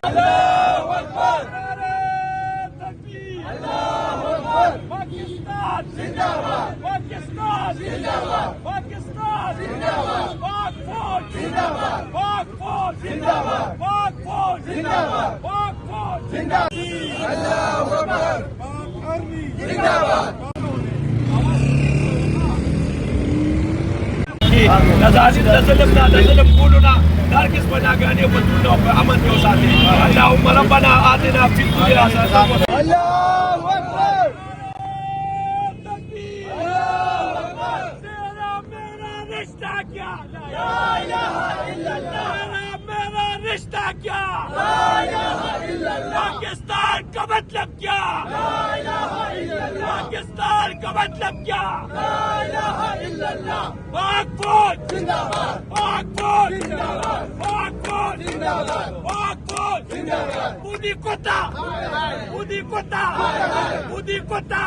अल्लाहू अकबर, अल्लाहू अकबर, पाकिस्तान जिंदाबाद, पाकिस्तान जिंदाबाद, पाकिस्तान जिंदाबाद, पाक फौज जिंदाबाद, पाक फौज जिंदाबाद, पाक फौज जिंदाबाद, पाक फौज जिंदाबाद, अल्लाहू अकबर, पाक आर्मी जिंदाबाद। नज़लम कुलुना नारकिस बना गाने बदलना अमन के साथे अल्लाहुम्मा रब्बना आतिना फिद दुनिया हसनतन अल्लाहू अकबर, तकबीर, अल्लाहू अकबर, तेरा मेरा रिश्ता क्या, ला इलाहा इल्लल्लाह, तेरा मेरा रिश्ता क्या, ला इलाहा इल्लल्लाह, पाकिस्तान का मतलब क्या, ला इलाहा इल्लल्लाह, पाकिस्तान का मतलब क्या, ला इलाहा इल्लल्लाह, पाक फौज जिंदाबाद, पाक फौज जिंदाबाद, पाक फौज जिंदाबाद, पाक फौज जिंदाबाद, मोदी कोता, मोदी कोता, मोदी कोता।